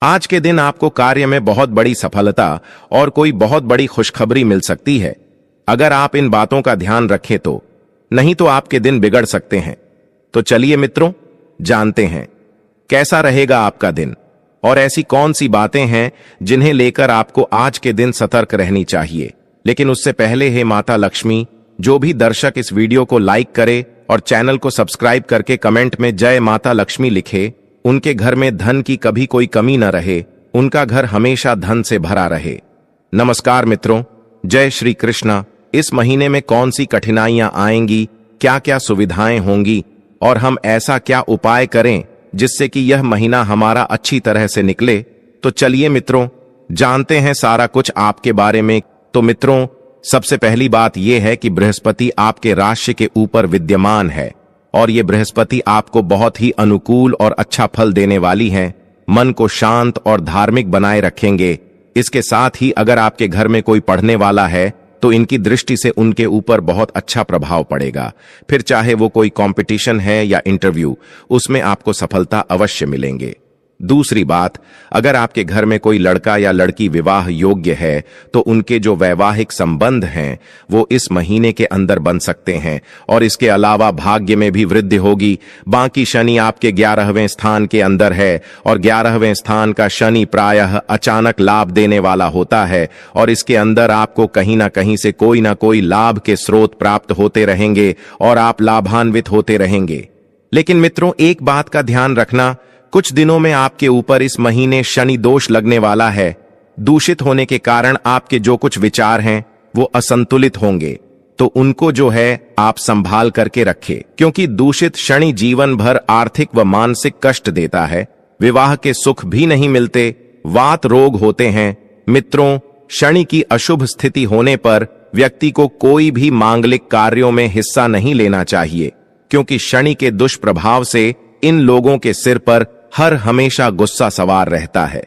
आज के दिन आपको कार्य में बहुत बड़ी सफलता और कोई बहुत बड़ी खुशखबरी मिल सकती है। अगर आप इन बातों का ध्यान रखें तो, नहीं तो आपके दिन बिगड़ सकते हैं। तो चलिए मित्रों, जानते हैं कैसा रहेगा आपका दिन और ऐसी कौन सी बातें हैं जिन्हें लेकर आपको आज के दिन सतर्क रहनी चाहिए। लेकिन उससे पहले हे माता लक्ष्मी, जो भी दर्शक इस वीडियो को लाइक करे और चैनल को सब्सक्राइब करके कमेंट में जय माता लक्ष्मी लिखे, उनके घर में धन की कभी कोई कमी न रहे, उनका घर हमेशा धन से भरा रहे। नमस्कार मित्रों, जय श्री कृष्णा। इस महीने में कौन सी कठिनाइयां आएंगी, क्या क्या सुविधाएं होंगी और हम ऐसा क्या उपाय करें जिससे कि यह महीना हमारा अच्छी तरह से निकले। तो चलिए मित्रों, जानते हैं सारा कुछ आपके बारे में। तो मित्रों, सबसे पहली बात यह है कि बृहस्पति आपके राशि के ऊपर विद्यमान है और ये बृहस्पति आपको बहुत ही अनुकूल और अच्छा फल देने वाली हैं। मन को शांत और धार्मिक बनाए रखेंगे। इसके साथ ही अगर आपके घर में कोई पढ़ने वाला है तो इनकी दृष्टि से उनके ऊपर बहुत अच्छा प्रभाव पड़ेगा। फिर चाहे वो कोई कंपटीशन है या इंटरव्यू, उसमें आपको सफलता अवश्य मिलेंगे। दूसरी बात, अगर आपके घर में कोई लड़का या लड़की विवाह योग्य है तो उनके जो वैवाहिक संबंध हैं वो इस महीने के अंदर बन सकते हैं और इसके अलावा भाग्य में भी वृद्धि होगी। बाकी शनि आपके 11वें स्थान के अंदर है और 11वें स्थान का शनि प्रायः अचानक लाभ देने वाला होता है और इसके अंदर आपको कहीं ना कहीं से कोई ना कोई लाभ के स्रोत प्राप्त होते रहेंगे और आप लाभान्वित होते रहेंगे। लेकिन मित्रों, एक बात का ध्यान रखना, कुछ दिनों में आपके ऊपर इस महीने शनि दोष लगने वाला है। दूषित होने के कारण आपके जो कुछ विचार हैं वो असंतुलित होंगे, तो उनको जो है आप संभाल करके रखें, क्योंकि दूषित शनि जीवन भर आर्थिक व मानसिक कष्ट देता है। विवाह के सुख भी नहीं मिलते, वात रोग होते हैं। मित्रों, शनि की अशुभ स्थिति होने पर व्यक्ति को कोई भी मांगलिक कार्यों में हिस्सा नहीं लेना चाहिए, क्योंकि शनि के दुष्प्रभाव से इन लोगों के सिर पर हर हमेशा गुस्सा सवार रहता है।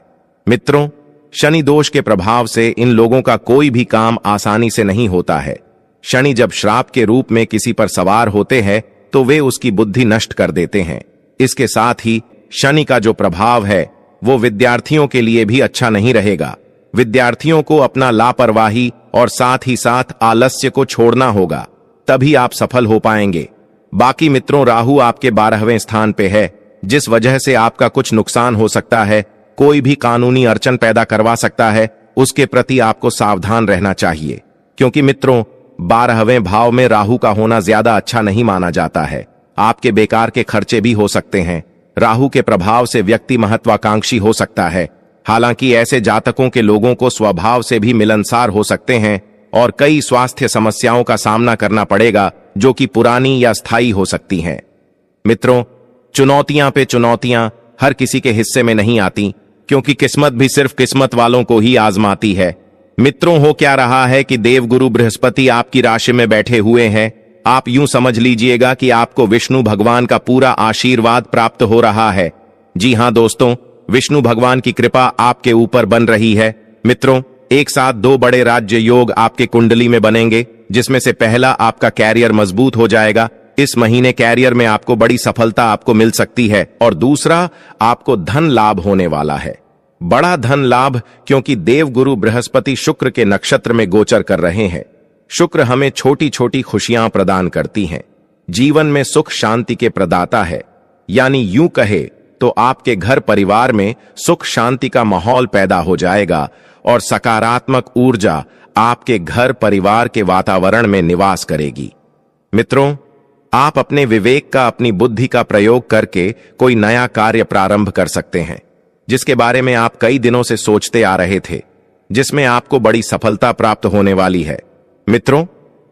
मित्रों, शनि दोष के प्रभाव से इन लोगों का कोई भी काम आसानी से नहीं होता है। शनि जब श्राप के रूप में किसी पर सवार होते हैं तो वे उसकी बुद्धि नष्ट कर देते हैं। इसके साथ ही शनि का जो प्रभाव है वो विद्यार्थियों के लिए भी अच्छा नहीं रहेगा। विद्यार्थियों को अपना लापरवाही और साथ ही साथ आलस्य को छोड़ना होगा, तभी आप सफल हो पाएंगे। बाकी मित्रों, राहु आपके 12वें स्थान पे है, जिस वजह से आपका कुछ नुकसान हो सकता है। कोई भी कानूनी अड़चन पैदा करवा सकता है, उसके प्रति आपको सावधान रहना चाहिए, क्योंकि मित्रों 12वें भाव में राहु का होना ज्यादा अच्छा नहीं माना जाता है। आपके बेकार के खर्चे भी हो सकते हैं। राहु के प्रभाव से व्यक्ति महत्वाकांक्षी हो सकता है। हालांकि ऐसे जातकों के लोगों को स्वभाव से भी मिलनसार हो सकते हैं और कई स्वास्थ्य समस्याओं का सामना करना पड़ेगा जो कि पुरानी या स्थायी हो सकती हैं। मित्रों, चुनौतियां पे चुनौतियां हर किसी के हिस्से में नहीं आती, क्योंकि किस्मत भी सिर्फ किस्मत वालों को ही आजमाती है। मित्रों, हो क्या रहा है कि देवगुरु बृहस्पति आपकी राशि में बैठे हुए हैं। आप यूं समझ लीजिएगा कि आपको विष्णु भगवान का पूरा आशीर्वाद प्राप्त हो रहा है। जी हां दोस्तों, विष्णु भगवान की कृपा आपके ऊपर बन रही है। मित्रों, एक साथ 2 बड़े राज्य योग आपके कुंडली में बनेंगे, जिसमें से पहला आपका कैरियर मजबूत हो जाएगा। इस महीने कैरियर में आपको बड़ी सफलता आपको मिल सकती है और दूसरा, आपको धन लाभ होने वाला है। बड़ा धन लाभ, क्योंकि देवगुरु बृहस्पति शुक्र के नक्षत्र में गोचर कर रहे हैं। शुक्र हमें छोटी छोटी खुशियां प्रदान करती हैं, जीवन में सुख शांति के प्रदाता है। यानी यूं कहे तो आपके घर परिवार में सुख शांति का माहौल पैदा हो जाएगा और सकारात्मक ऊर्जा आपके घर परिवार के वातावरण में निवास करेगी। मित्रों, आप अपने विवेक का, अपनी बुद्धि का प्रयोग करके कोई नया कार्य प्रारंभ कर सकते हैं, जिसके बारे में आप कई दिनों से सोचते आ रहे थे, जिसमें आपको बड़ी सफलता प्राप्त होने वाली है। मित्रों,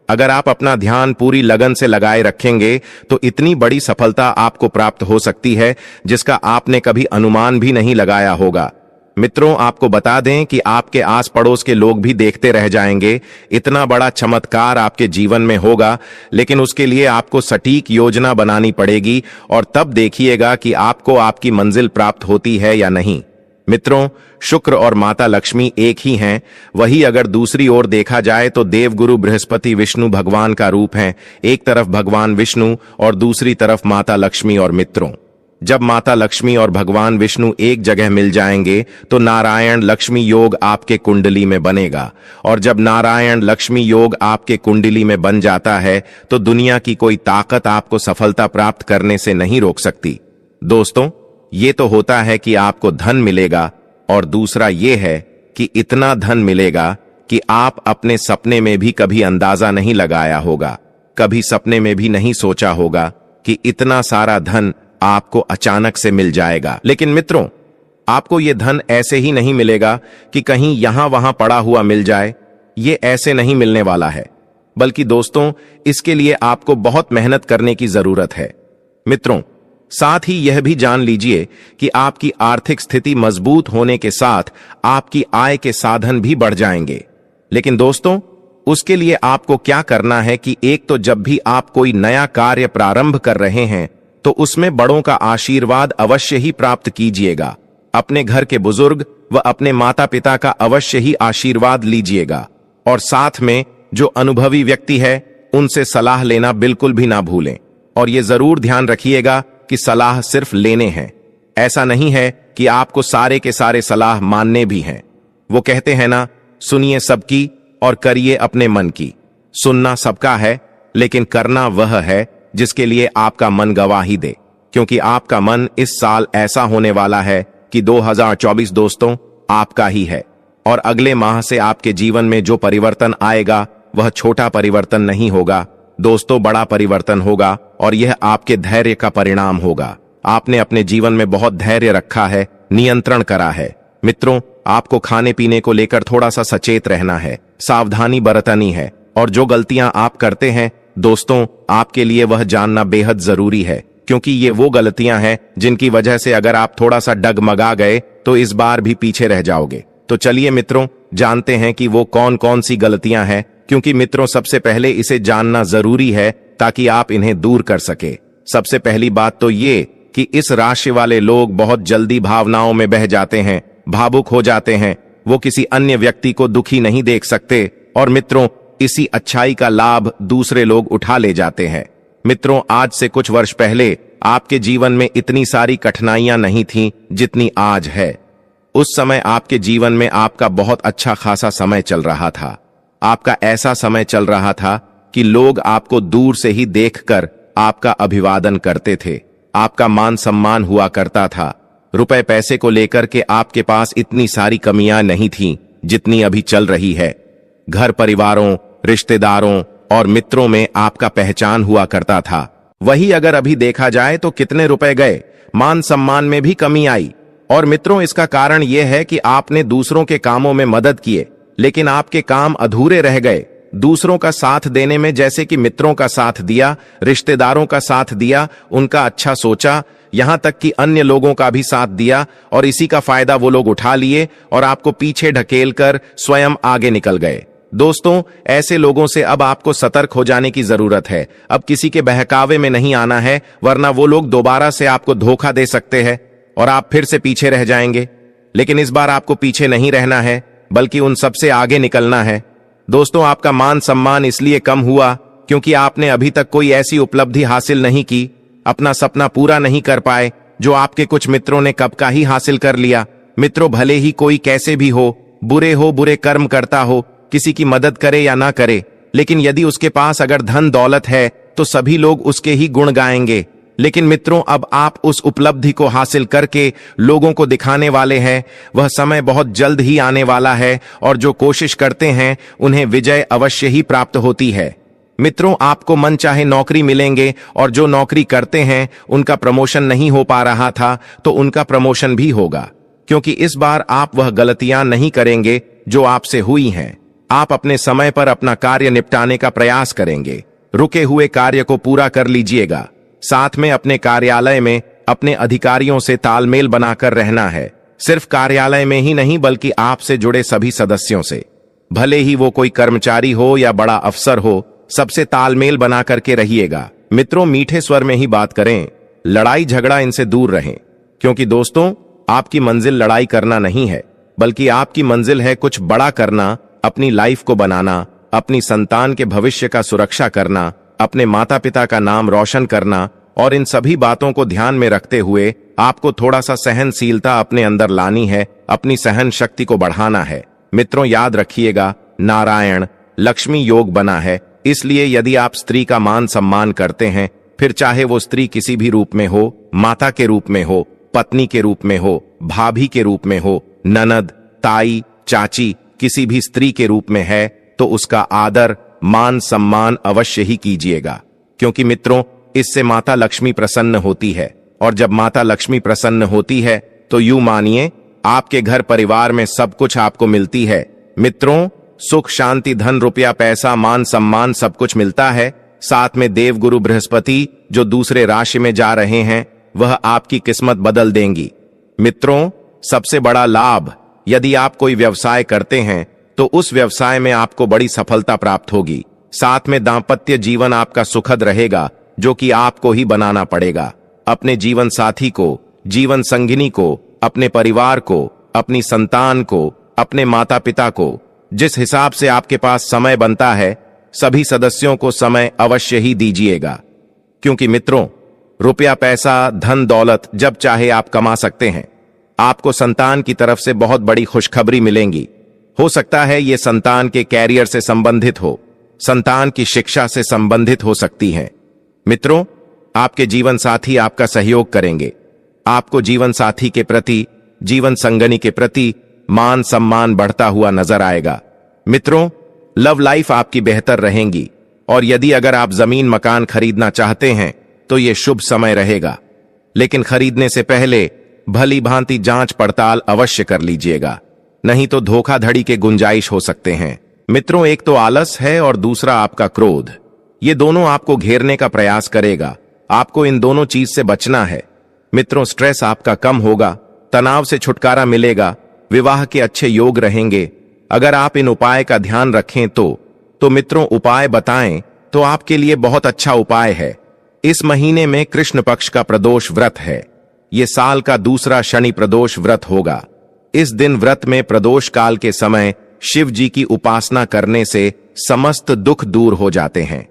अगर आप अपना ध्यान पूरी लगन से लगाए रखेंगे तो इतनी बड़ी सफलता आपको प्राप्त हो सकती है जिसका आपने कभी अनुमान भी नहीं लगाया होगा। मित्रों, आपको बता दें कि आपके आस पड़ोस के लोग भी देखते रह जाएंगे। इतना बड़ा चमत्कार आपके जीवन में होगा, लेकिन उसके लिए आपको सटीक योजना बनानी पड़ेगी और तब देखिएगा कि आपको आपकी मंजिल प्राप्त होती है या नहीं। मित्रों, शुक्र और माता लक्ष्मी एक ही हैं। वही अगर दूसरी ओर देखा जाए तो देवगुरु बृहस्पति विष्णु भगवान का रूप हैं। एक तरफ भगवान विष्णु और दूसरी तरफ माता लक्ष्मी। और मित्रों, जब माता लक्ष्मी और भगवान विष्णु एक जगह मिल जाएंगे तो नारायण लक्ष्मी योग आपके कुंडली में बनेगा, और जब नारायण लक्ष्मी योग आपके कुंडली में बन जाता है तो दुनिया की कोई ताकत आपको सफलता प्राप्त करने से नहीं रोक सकती। दोस्तों, ये तो होता है कि आपको धन मिलेगा, और दूसरा ये है कि इतना धन मिलेगा कि आप अपने सपने में भी कभी अंदाजा नहीं लगाया होगा, कभी सपने में भी नहीं सोचा होगा कि इतना सारा धन आपको अचानक से मिल जाएगा। लेकिन मित्रों, आपको यह धन ऐसे ही नहीं मिलेगा कि कहीं यहां वहां पड़ा हुआ मिल जाए। ये ऐसे नहीं मिलने वाला है, बल्कि दोस्तों, इसके लिए आपको बहुत मेहनत करने की जरूरत है। मित्रों, साथ ही यह भी जान लीजिए कि आपकी आर्थिक स्थिति मजबूत होने के साथ आपकी आय के साधन भी बढ़ जाएंगे। लेकिन दोस्तों, उसके लिए आपको क्या करना है कि एक तो जब भी आप कोई नया कार्य प्रारंभ कर रहे हैं तो उसमें बड़ों का आशीर्वाद अवश्य ही प्राप्त कीजिएगा। अपने घर के बुजुर्ग व अपने माता पिता का अवश्य ही आशीर्वाद लीजिएगा, और साथ में जो अनुभवी व्यक्ति है उनसे सलाह लेना बिल्कुल भी ना भूलें। और ये जरूर ध्यान रखिएगा कि सलाह सिर्फ लेने हैं, ऐसा नहीं है कि आपको सारे के सारे सलाह मानने भी हैं। वो कहते हैं ना, सुनिए सबकी और करिए अपने मन की। सुनना सबका है, लेकिन करना वह है जिसके लिए आपका मन गवाही दे, क्योंकि आपका मन इस साल ऐसा होने वाला है कि 2024 दोस्तों आपका ही है। और अगले माह से आपके जीवन में जो परिवर्तन आएगा वह छोटा परिवर्तन नहीं होगा दोस्तों, बड़ा परिवर्तन होगा, और यह आपके धैर्य का परिणाम होगा। आपने अपने जीवन में बहुत धैर्य रखा है, नियंत्रण करा है। मित्रों, आपको खाने पीने को लेकर थोड़ा सा सचेत रहना है, सावधानी बरतनी है, और जो गलतियां आप करते हैं दोस्तों, आपके लिए वह जानना बेहद जरूरी है, क्योंकि ये वो गलतियां हैं जिनकी वजह से अगर आप थोड़ा सा डगमगा गए तो इस बार भी पीछे रह जाओगे। तो चलिए मित्रों, जानते हैं कि वो कौन कौन सी गलतियां हैं, क्योंकि मित्रों सबसे पहले इसे जानना जरूरी है ताकि आप इन्हें दूर कर सके। सबसे पहली बात तो ये कि इस राशि वाले लोग बहुत जल्दी भावनाओं में बह जाते हैं, भावुक हो जाते हैं। वो किसी अन्य व्यक्ति को दुखी नहीं देख सकते, और मित्रों इसी अच्छाई का लाभ दूसरे लोग उठा ले जाते हैं। मित्रों, आज से कुछ वर्ष पहले आपके जीवन में इतनी सारी कठिनाइयां नहीं थीं जितनी आज है। उस समय आपके जीवन में आपका बहुत अच्छा खासा समय चल रहा था। आपका ऐसा समय चल रहा था कि लोग आपको दूर से ही देखकर आपका अभिवादन करते थे, आपका मान सम्मान हुआ करता था। रुपए पैसे को लेकर के आपके पास इतनी सारी कमियां नहीं थीं जितनी अभी चल रही है। घर परिवारों, रिश्तेदारों और मित्रों में आपका पहचान हुआ करता था। वही अगर अभी देखा जाए तो कितने रुपए गए, मान सम्मान में भी कमी आई। और मित्रों, इसका कारण यह है कि आपने दूसरों के कामों में मदद किए, लेकिन आपके काम अधूरे रह गए। दूसरों का साथ देने में, जैसे कि मित्रों का साथ दिया, रिश्तेदारों का साथ दिया, उनका अच्छा सोचा, यहां तक कि अन्य लोगों का भी साथ दिया, और इसी का फायदा वो लोग उठा लिए और आपको पीछे ढकेलकर स्वयं आगे निकल गए। दोस्तों, ऐसे लोगों से अब आपको सतर्क हो जाने की जरूरत है। अब किसी के बहकावे में नहीं आना है, वरना वो लोग दोबारा से आपको धोखा दे सकते हैं और आप फिर से पीछे रह जाएंगे। लेकिन इस बार आपको पीछे नहीं रहना है, बल्कि उन सबसे आगे निकलना है। दोस्तों, आपका मान सम्मान इसलिए कम हुआ क्योंकि आपने अभी तक कोई ऐसी उपलब्धि हासिल नहीं की, अपना सपना पूरा नहीं कर पाए जो आपके कुछ मित्रों ने कब का ही हासिल कर लिया। मित्रों, भले ही कोई कैसे भी हो बुरे कर्म करता हो, किसी की मदद करे या ना करे, लेकिन यदि उसके पास अगर धन दौलत है तो सभी लोग उसके ही गुण गाएंगे। लेकिन मित्रों, अब आप उस उपलब्धि को हासिल करके लोगों को दिखाने वाले हैं। वह समय बहुत जल्द ही आने वाला है, और जो कोशिश करते हैं उन्हें विजय अवश्य ही प्राप्त होती है। मित्रों, आपको मनचाहे नौकरी मिलेंगे, और जो नौकरी करते हैं उनका प्रमोशन नहीं हो पा रहा था तो उनका प्रमोशन भी होगा, क्योंकि इस बार आप वह गलतियां नहीं करेंगे जो आपसे हुई हैं। आप अपने समय पर अपना कार्य निपटाने का प्रयास करेंगे, रुके हुए कार्य को पूरा कर लीजिएगा। साथ में अपने कार्यालय में अपने अधिकारियों से तालमेल बनाकर रहना है। सिर्फ कार्यालय में ही नहीं, बल्कि आपसे जुड़े सभी सदस्यों से, भले ही वो कोई कर्मचारी हो या बड़ा अफसर हो, सबसे तालमेल बना करके रहिएगा। मित्रों, मीठे स्वर में ही बात करें, लड़ाई झगड़ा इनसे दूर रहें, क्योंकि दोस्तों आपकी मंजिल लड़ाई करना नहीं है, बल्कि आपकी मंजिल है कुछ बड़ा करना, अपनी लाइफ को बनाना, अपनी संतान के भविष्य का सुरक्षा करना, अपने माता पिता का नाम रोशन करना, और इन सभी बातों को ध्यान में रखते हुए आपको थोड़ा सा सहनशीलता अपने अंदर लानी है, अपनी सहन शक्ति को बढ़ाना है। मित्रों याद रखिएगा, नारायण लक्ष्मी योग बना है, इसलिए यदि आप स्त्री का मान सम्मान करते हैं, फिर चाहे वो स्त्री किसी भी रूप में हो, माता के रूप में हो, पत्नी के रूप में हो, भाभी के रूप में हो, ननद, ताई, चाची, किसी भी स्त्री के रूप में है, तो उसका आदर मान सम्मान अवश्य ही कीजिएगा, क्योंकि मित्रों इससे माता लक्ष्मी प्रसन्न होती है, और जब माता लक्ष्मी प्रसन्न होती है तो यूं मानिए आपके घर परिवार में सब कुछ आपको मिलती है। मित्रों सुख शांति धन रुपया पैसा मान सम्मान सब कुछ मिलता है। साथ में देवगुरु बृहस्पति जो दूसरे राशि में जा रहे हैं वह आपकी किस्मत बदल देंगी। मित्रों सबसे बड़ा लाभ, यदि आप कोई व्यवसाय करते हैं तो उस व्यवसाय में आपको बड़ी सफलता प्राप्त होगी। साथ में दांपत्य जीवन आपका सुखद रहेगा, जो कि आपको ही बनाना पड़ेगा। अपने जीवन साथी को, जीवन संगिनी को, अपने परिवार को, अपनी संतान को, अपने माता पिता को जिस हिसाब से आपके पास समय बनता है, सभी सदस्यों को समय अवश्य ही दीजिएगा, क्योंकि मित्रों रुपया पैसा धन दौलत जब चाहे आप कमा सकते हैं। आपको संतान की तरफ से बहुत बड़ी खुशखबरी मिलेंगी। हो सकता है ये संतान के कैरियर से संबंधित हो, संतान की शिक्षा से संबंधित हो सकती है। मित्रों आपके जीवन साथी आपका सहयोग करेंगे। आपको जीवन साथी के प्रति, जीवन संगनी के प्रति मान सम्मान बढ़ता हुआ नजर आएगा। मित्रों लव लाइफ आपकी बेहतर रहेंगी, और यदि अगर आप जमीन मकान खरीदना चाहते हैं तो यह शुभ समय रहेगा, लेकिन खरीदने से पहले भली भांति जांच पड़ताल अवश्य कर लीजिएगा, नहीं तो धोखाधड़ी के गुंजाइश हो सकते हैं। मित्रों एक तो आलस है और दूसरा आपका क्रोध, ये दोनों आपको घेरने का प्रयास करेगा। आपको इन दोनों चीज से बचना है। मित्रों स्ट्रेस आपका कम होगा, तनाव से छुटकारा मिलेगा, विवाह के अच्छे योग रहेंगे। अगर आप इन उपाय का ध्यान रखें तो मित्रों उपाय बताएं तो आपके लिए बहुत अच्छा उपाय है। इस महीने में कृष्ण पक्ष का प्रदोष व्रत है। ये साल का दूसरा शनि प्रदोष व्रत होगा। इस दिन व्रत में प्रदोष काल के समय शिव जी की उपासना करने से समस्त दुख दूर हो जाते हैं।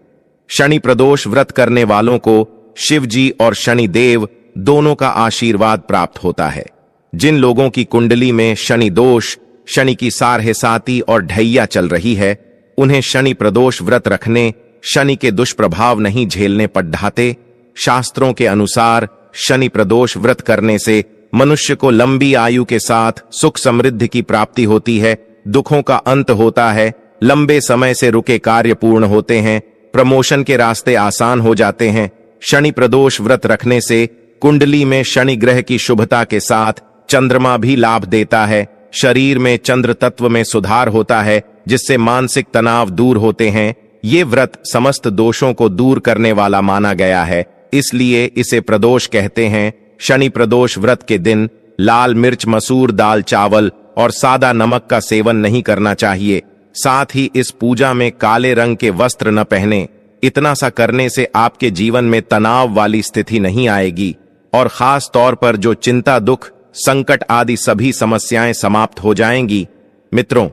शनि प्रदोष व्रत करने वालों को शिव जी और शनि देव दोनों का आशीर्वाद प्राप्त होता है। जिन लोगों की कुंडली में शनि दोष, शनि की सारहेसाती और ढैया चल रही है, उन्हें शनि प्रदोष व्रत रखने, शनि के दुष्प्रभाव नहीं झेलने पड़ाते। शास्त्रों के अनुसार शनि प्रदोष व्रत करने से मनुष्य को लंबी आयु के साथ सुख समृद्धि की प्राप्ति होती है, दुखों का अंत होता है, लंबे समय से रुके कार्य पूर्ण होते हैं, प्रमोशन के रास्ते आसान हो जाते हैं। शनि प्रदोष व्रत रखने से कुंडली में शनि ग्रह की शुभता के साथ चंद्रमा भी लाभ देता है। शरीर में चंद्र तत्व में सुधार होता है, जिससे मानसिक तनाव दूर होते हैं। ये व्रत समस्त दोषों को दूर करने वाला माना गया है, इसलिए इसे प्रदोष कहते हैं। शनि प्रदोष व्रत के दिन लाल मिर्च, मसूर दाल, चावल और सादा नमक का सेवन नहीं करना चाहिए। साथ ही इस पूजा में काले रंग के वस्त्र न पहने। इतना सा करने से आपके जीवन में तनाव वाली स्थिति नहीं आएगी, और खास तौर पर जो चिंता, दुख, संकट आदि सभी समस्याएं समाप्त हो जाएंगी। मित्रों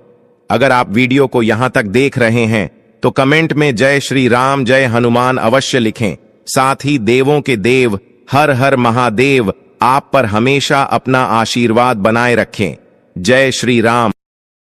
अगर आप वीडियो को यहां तक देख रहे हैं तो कमेंट में जय श्री राम, जय हनुमान अवश्य लिखें। साथ ही देवों के देव हर हर महादेव आप पर हमेशा अपना आशीर्वाद बनाए रखें। जय श्री राम।